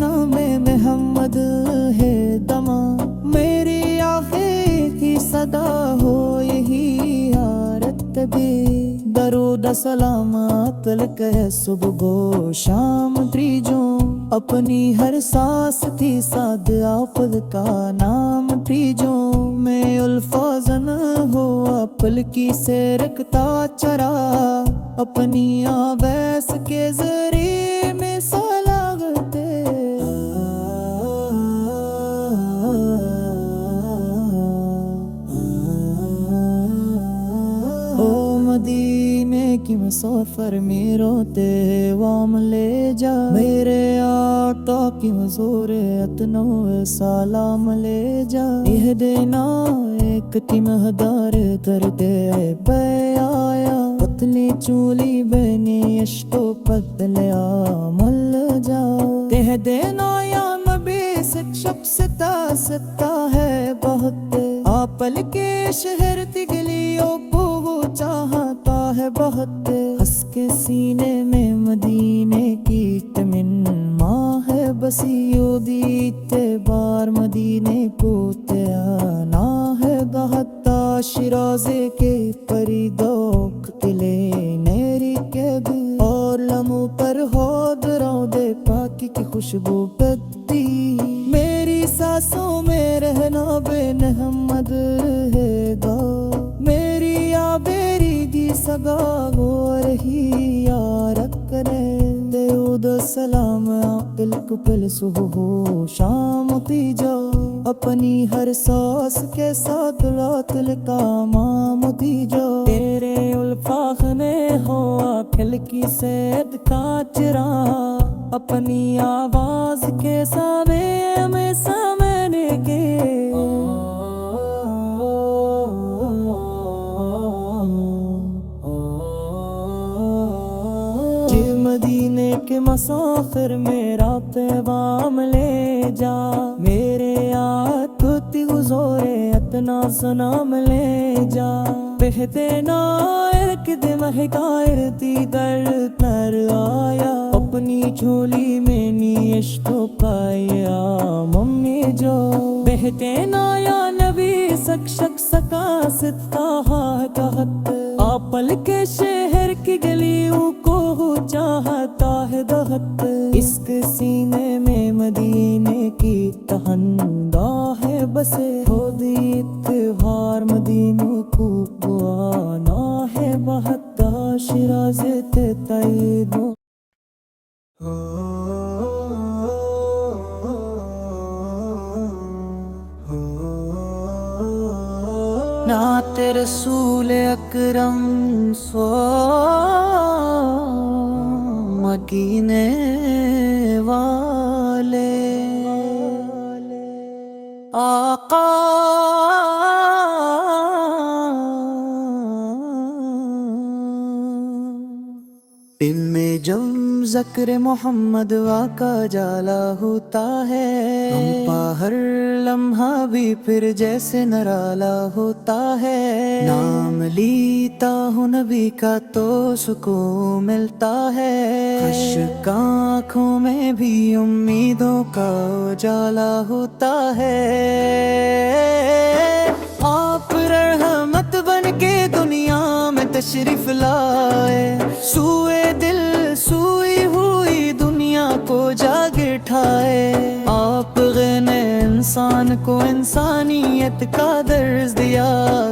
نام محمد ہے دما میری آخر کی صدا ہو یہی یارت بھی درود سلامات لکھے صبح و شام تریجوں اپنی ہر سانس تھی ساد آپل کا نام تریجوں میں الفاظن ہو اپل کی سے رکھتا چرا اپنی آویس کے ذریعے میں سلاغتے او مدینے کی مسافر میں روتے وام لے جا میرے آقا کی حضور اتنو سلام لے جا یہ دینا ایک تمہدار درد بے آیا پتلی چولی بینی اشتو پتلیا مل جا تہ دینا یا نبی شخص ستا ہے بہت آپل کے شہر تگلیوں کو چاہتا ہے بہت ہنس کے سینے میں مدینے کی تمنا ہے بسیو دیتے بار مدینے کو تیانا ہے گہتا شرازے کے پریدوک قلعے نیری کے بھی اور لمحوں پر ہود رودے پاکی کی خوشبو بدی میری سانسوں میں رہنا بے محمد ہے گا میری آبیری دی سگا ہو رہی یارک کرے دیود سلام عقل کو پل صبح و شام تیجا اپنی ہر ساس کے ساتھ راتل کا مام تیجا تیرے الفاظ میں ہو عقل کی سید کا چرا اپنی آواز کے سامنے میں سامنے کے مدینے کے مسافر میرا پیغام لے جا میرے آتتی حضور اتنا سنام لے جا بہتے نائر کے مہکائر تی در تر آیا اپنی جھولی میں نیشتو پایا ممی جو بہتے نایا نبی شک سکا ستا کہت آپل کے شہر کی گلیوں کو چاہتا ہے دہت اس کے سینے میں مدینے کی تہندا ہے بسے ہو دی اتبار مدینوں کو بوانا ہے بہتا شراز تیدوں نعت رسول اکرم سو مدینے والے آقا دل میں جب ذکر محمد واقع جالا ہوتا ہے ہم پا ہر لمحہ بھی پھر جیسے نرالا ہوتا ہے نام لیتا ہوں نبی کا تو سکون ملتا ہے اشک آنکھوں میں بھی امیدوں کا اجالا ہوتا ہے آپ رحمت بن کے دنیا میں تشریف لائے سوئے دل سوئی ہوئی دنیا کو جاگ اٹھائے آپ غن انسان کو انسانیت کا درس دیا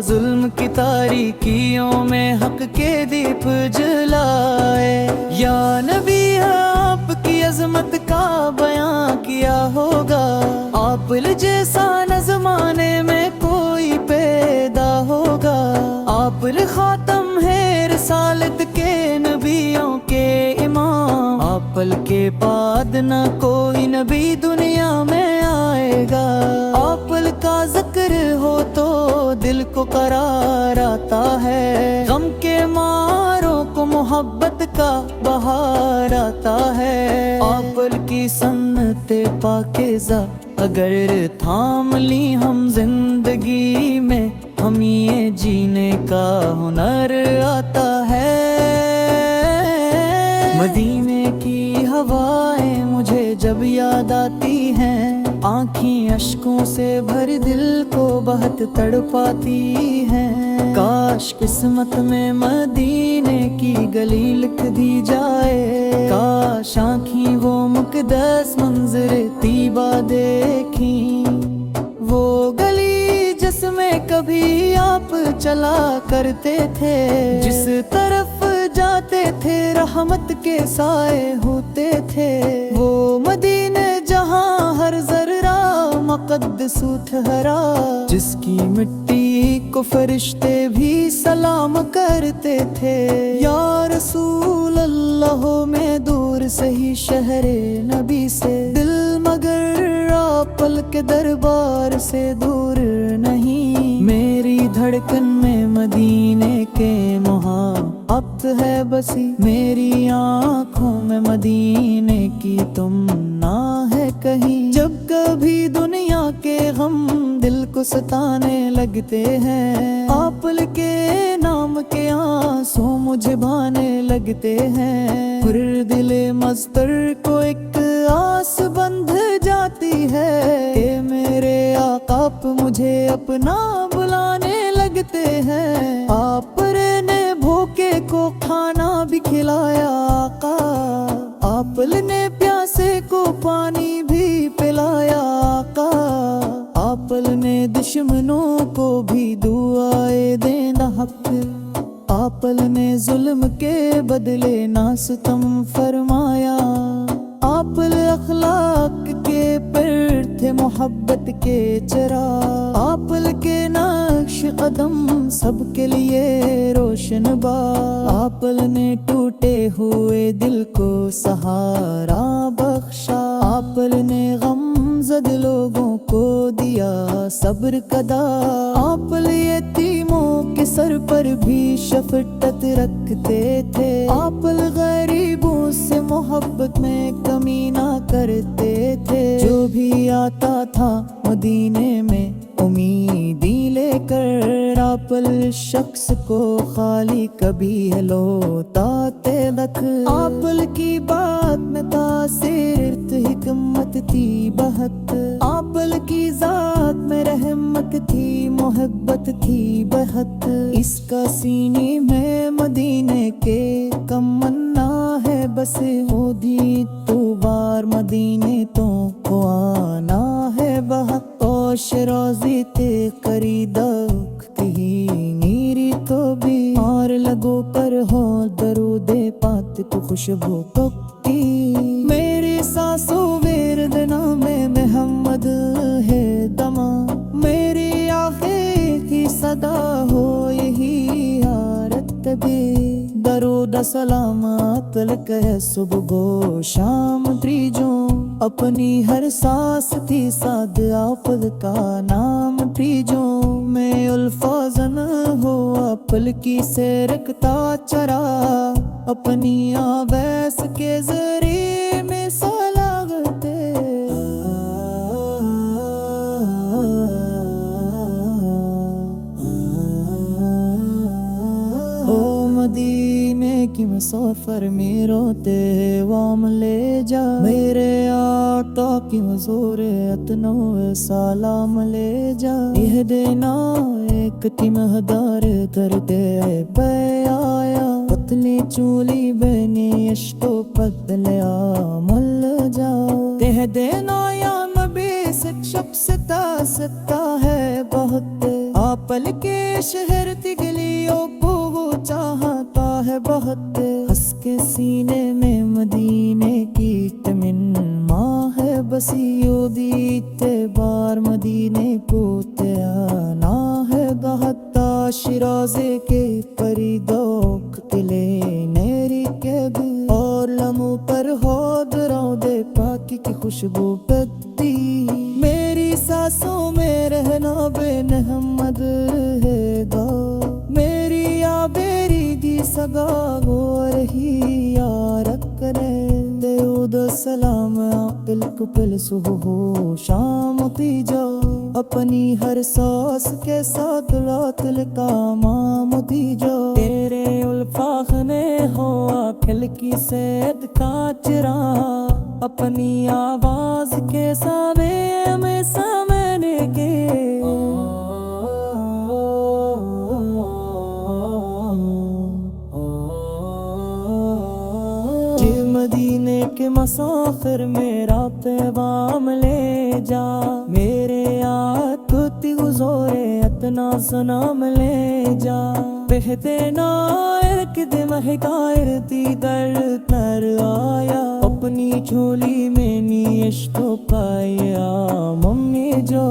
ظلم کی تاریکیوں میں حق کے دیپ جلائے یا نبی آپ کی عظمت کا بیان کیا ہوگا آپ جیسا نہ زمانے میں کوئی پیدا ہوگا آپ خاتم ہے رسالت کے نبیوں کے امام آپ کے بعد نہ کوئی نبی دنیا میں آئے گا آپ کا ذکر ہو تو دل کو قرار آتا ہے غم کے ماروں کو محبت کا بہار آتا ہے آپ کی سنت پاکیزہ اگر تھام لی ہم زندگی میں ہم یہ جینے کا ہنر آتا ہے مدینے کی ہوائیں مجھے جب یاد آتی ہیں، آنکھیں اشکوں سے بھر دل کو بہت تڑپاتی ہیں۔ کاش قسمت میں مدینے کی گلی لکھ دی جائے، کاش آنکھیں وہ مقدس منظر طیبہ دیکھیں، وہ گلی جس میں کبھی آپ چلا کرتے تھے، جس طرف جاتے تھے رحمت کے سائے ہوتے تھے، وہ مدینہ جہاں ہر ذرہ مقدس ٹھہرا، جس کی مٹی کو فرشتے بھی سلام کرتے تھے۔ یا رسول اللہ میں دور سے ہی شہر نبی سے دل، مگر آپ کے دربار سے دور نہیں، میری دھڑکن میں مدینے کے محبت ہے بسی، میری آنکھوں میں مدینے کی تمنا ہے کہیں، جب کبھی دنیا کے غم دل کو ستانے لگتے ہیں، آپ کے نام کے آنسو مجھے بھانے لگتے ہیں، پھر دل مضطر کو ایک آس بندھ جاتی ہے کہ میرے آقا آپ مجھے اپنا بلانے لگتے ہیں، آپ نے بھوکے کو کھانا بھی کھلایا آقا، آپ نے پیاسے کو پانی بھی پلایا آقا، آپ نے دشمنوں کو بھی دعائیں دینا حق، آپ نے ظلم کے بدلے نہ ستم فرمایا، آپ اخلاق کے پر تھے محبت کے چراغ، آپ کے نقش قدم سب کے لیے روشن باغ، آپ نے ٹوٹے ہوئے دل کو سہارا بخشا، آپ نے غم زد لوگوں کو دیا صبر کا داغ، آپ یتیموں کے سر پر بھی شفقت رکھتے تھے، آپ غریبوں سے محبت میں کمی نہ کرتے تھے، جو بھی آتا تھا مدینے میں امیدی لے کر، آپ شخص کو خالی کبھی لوٹاتے تک، آپ کی بات میں تاثیر حکمت تھی بہت، آپ کی ذات میں رحمت تھی محبت تھی بہت، اس کا سینے میں مدینے کے تمنا ہے بس، مودی تو بار مدینے تو کو آنا ہے بہت، اوش روزی تے قریدک ہی میری تو بھی، اور لگو پر ہو درود پاک کو خوشبو پکتی، میری سانسوں ورد نام محمد ہے دما، میری آخر کی صدا ہو یہی یارت بھی، درود سلام تلک ہے صبح و شام تریجوں، اپنی ہر سانس تھی ساتھ آپ کا نام تریجوں، میں الفاظ نہ ہو اپل کی سے رکھتا چرا، اپنی آویس کے ذریعے میں سلاغتے، او مدینے کی مسافر میں روتے وام لے جا، میرے آقا کی مزور اتنو سلام لے جا، یہ دینا ایک تمہدار کرتے پہ آیا، پتلی چولی بینی اشتو پتلیا مل جا، تہ دینا یا نبی شب ستا ہے بہت، آپل کے شہر تگلیوں کو وہ چاہتا ہے بہت، ہنس کے سینے میں مدینے کی تمنا ہے بسی، دیتے بار مدینے کو آنا ہے بہت، شیرازے کے پریدوک تلے نیری کے بھی، اور لمحوں پر ہو درودے پاک کی خوشبو پتی، میری سانسوں میں رہنا بے محمد ہے گا، میری آبیری دی سگا گو رہی یارک کرے، دیود سلام عقل کو پل صبح شام تی جا، اپنی ہر ساس کے ساتھ رات کا مام دی جا، تیرے فاخنے ہوا کھلکی سید کا چرا اپنی آواز کے سامنے میں سامنے کے یہ مدینے کے مسافر میرا پیغام لے جا میرے یاد ہوتی گزورے اتنا سنام لے جا بہتے نائر کدے مہکائر تی در تر آیا اپنی جھولی میں نیش تو پایا ممی جو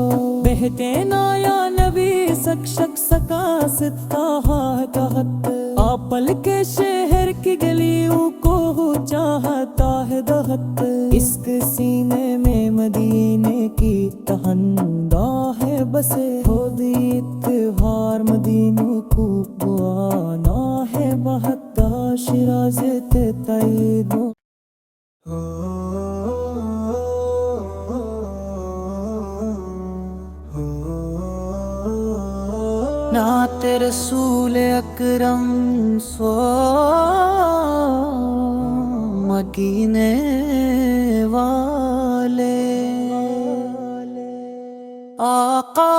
بہتے نایا نبی سک شک سکا ستاہا کہت آپل کے شہر کی گلیوں کو چاہتا ہے دہت اس کے سینے میں مدینے کی تہندا ہے بسے ہو دی اتوار مدینوں کو بوانا ہے بہت شیراز تائیدوں نعت رسول اکرم سو مدینے والے آقا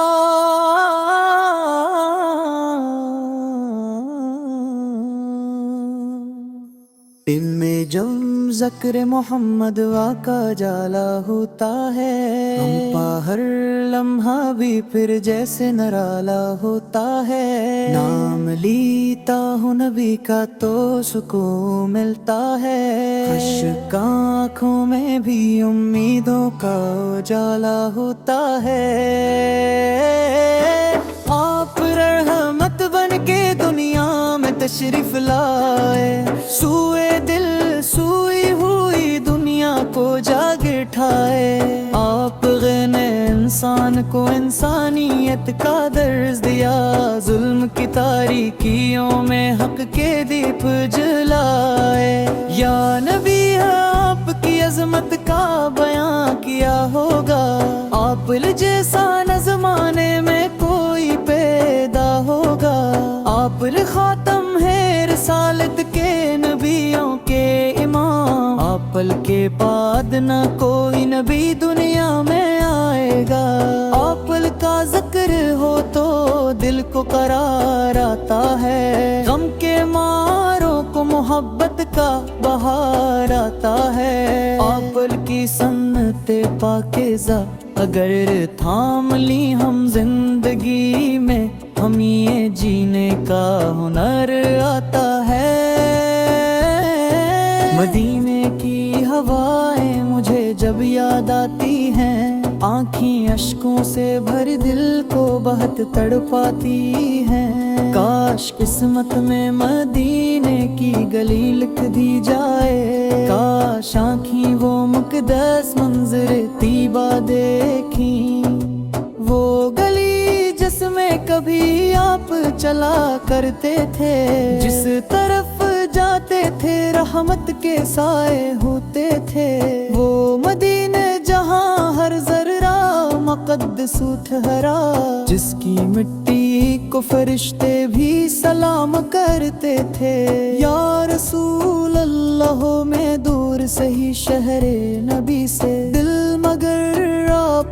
دل میں جب ذکر محمد واقع جالا ہوتا ہے ہم پا ہر لمحہ بھی پھر جیسے نرالا ہوتا ہے نام لیتا ہوں نبی کا تو سکون ملتا ہے اشک آنکھوں میں بھی امیدوں کا اجالا ہوتا ہے آپ رحمت بن کے دنیا میں تشریف لائے سوئے دل سوئی ہوئی دنیا کو جاگ اٹھائے آپ غنے انسان کو انسانیت کا درس دیا ظلم کی تاریکیوں میں حق کے دیپ جلائے یا نبی آپ کی عظمت کا بیان کیا ہوگا آپ جیسا نہ زمانے میں کوئی پیدا ہوگا آپ خاتم ہے رسالت کے نبیوں کے امام آپ کے بعد نہ کوئی نبی دنیا میں آئے گا آپ کا ذکر ہو تو دل کو قرار آتا ہے غم کے ماروں کو محبت کا بہار آتا ہے آپ کی سنت پاکیزہ اگر تھام لی ہم زندگی میں ہمیں یہ جینے کا ہنر آتا ہے مدینے کی ہوائیں مجھے جب یاد آتی ہیں آنکھیں اشکوں سے بھر دل کو بہت تڑپاتی ہیں کاش قسمت میں مدینے کی گلی لکھ دی جائے کاش آنکھیں وہ مقدس منظر طیبہ دیکھیں وہ گلی جس میں کبھی آپ چلا کرتے تھے جس طرف جاتے تھے رحمت کے سائے ہوتے تھے وہ مدینے جہاں ہر ذرہ مقدس ٹھہرا جس کی مٹی کو فرشتے بھی سلام کرتے تھے یا رسول اللہ میں دور سہی شہر نبی سے دل مگر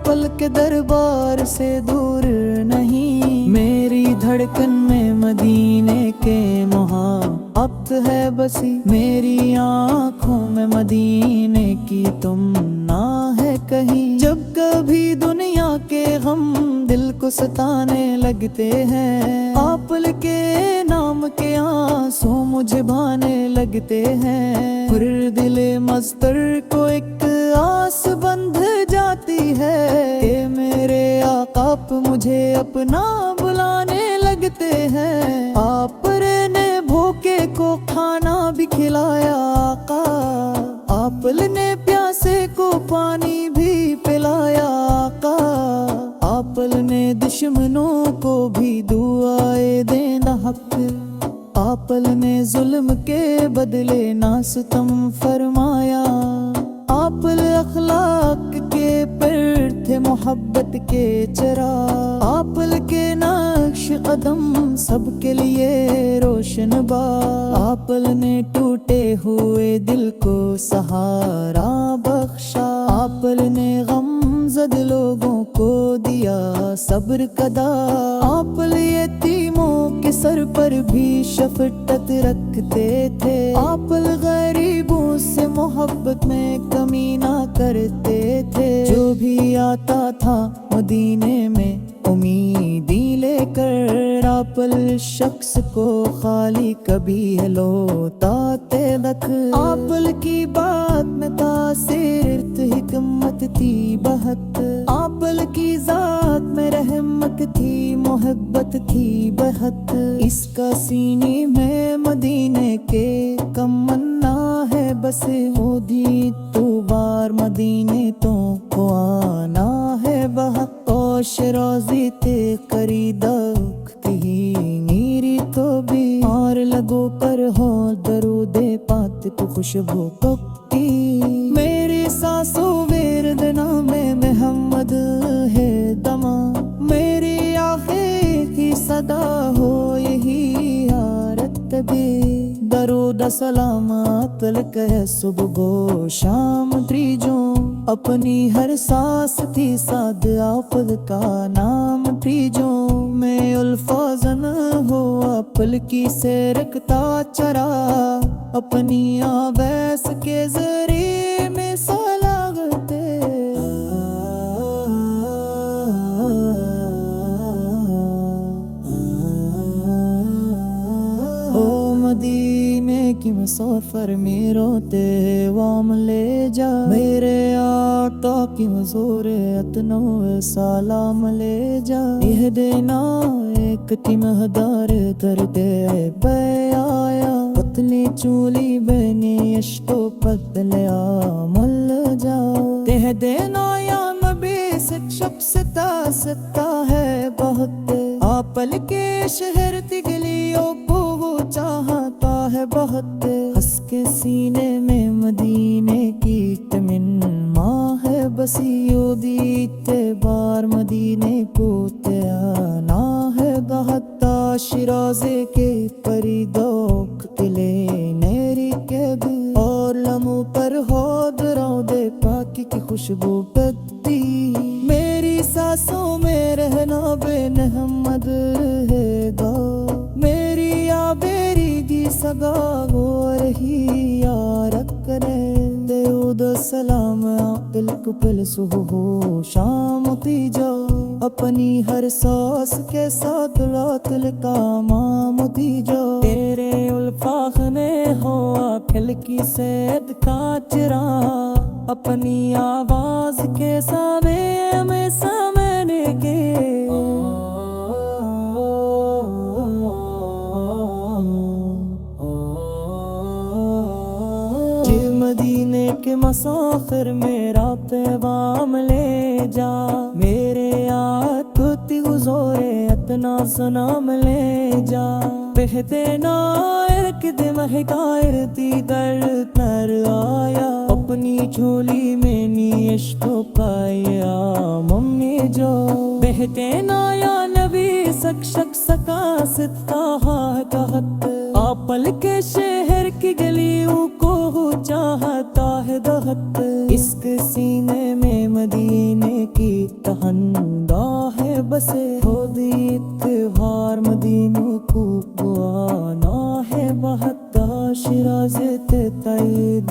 پل کے دربار سے دور نہیں میری دھڑکن میں مدینے کے محبت ہے بسی میری آنکھوں میں مدینے کی تمنا ہے کہیں جب کبھی دنیا کے غم دل کو ستانے لگتے ہیں آپ کے نام کے آنسو مجھے بھانے لگتے ہیں پھر دل مستر کو ایک آس بندھ جاتی ہے کہ میرے آقا مجھے اپنا بلانے لگتے ہیں آپ نے بھوکے کو کھانا بھی کھلایا آقا آپ نے پیاسے کو پانی بھی پلایا آقا آپ نے دشمنوں کو بھی دعائیں دینا حق آپ نے ظلم کے بدلے نہ ستم فرمایا آپ اخلاق کے پر تھے محمد محبت کے چراغ، آپل کے نقش قدم سب کے لیے روشن باغ، آپل نے ٹوٹے ہوئے دل کو سہارا بخشا، آپل نے غم زد لوگوں کو دیا صبر کا داغ، آپل یتیموں کے سر پر بھی شفقت رکھتے تھے، آپل غریبوں سے محبت میں کمی نہ کرتے تھے، جو بھی آتا تھا مدینے میں امیدی لے کر، آپل شخص کو خالی کبھی لوٹاتے رکھ، آپل کی بات میں تاثیر حکمت تھی بہت، آپل کی ذات میں رحمت تھی محبت تھی بہت، اس کا سینے میں مدینے کے تمنا ہے بس، مودی تو بار مدینے تو کو آنا ہے بہت، اوش روزی تے قریدک تھی نیری تو بھی، اور لگو پر ہو درود پاک تو خوشبو پکتی، میری سانسوں ورد نام محمد ہے دما، میری آخر کی صدا ہو یہی یارت بھی، درود سلام عقل کہ صبح و شام تریجوں، اپنی ہر سانس تھی ساد آپل کا نام تریجوں، میں الفاظ نہ ہو آپل کی سیرکتا چرا، اپنی آویس کے ذریعے میں سلاغتے، او مدینے کی مسافر میں روتے وام لے جا، میرے آقا کی حضور اتنو سلام لے جا، یہ دینا ایک تمہدار دردے بے آیا، پتلی چولی بینی اشتو پتلیا مل جا، تہ دینا یا نبی شخص ستا ہے بہت، آپل کے شہر تگلیوں کو چاہتا ہے بہت، ہنس کے سینے میں مدینے کی تمنا ہے بسی، یودی بار مدینے کو آنا ہے بہت، شیرازے کے پریدوک قلعے نیری کے بھی، اور لمحوں پر ہو درود پاک کی خوشبو پتی، میری سانسوں میں رہنا بے محمد ہے گا، میری آبیری دی سگا ہو رہی یارک کرے، درود سلام عقل کو پل صبح و شام تیجا، اپنی ہر ساس کے ساتھ راتل کا مام تیجا، تیرے الفاظ میں ہو عقل کی سید کا چرا، اپنی آواز کے سامنے میں سامنے کے، مدینے کے مسافر میرا پیغام لے جا، میرے آتی حضور اتنا سنام لے جا، بہتے نائر کے مہکائر تی در تر آیا، اپنی جھولی میں نیشتوں پایا ممی جو، بہتے نایا نبی شخص کا ستاہ کہت، آپل کے شہر کی گلیوں کو چاہتا ہے دہت، اس کے سینے میں مدینے کی تہندا ہے بسے، ہو دی اتبار مدینے کو آنا ہے بہت، شیراز تے تائید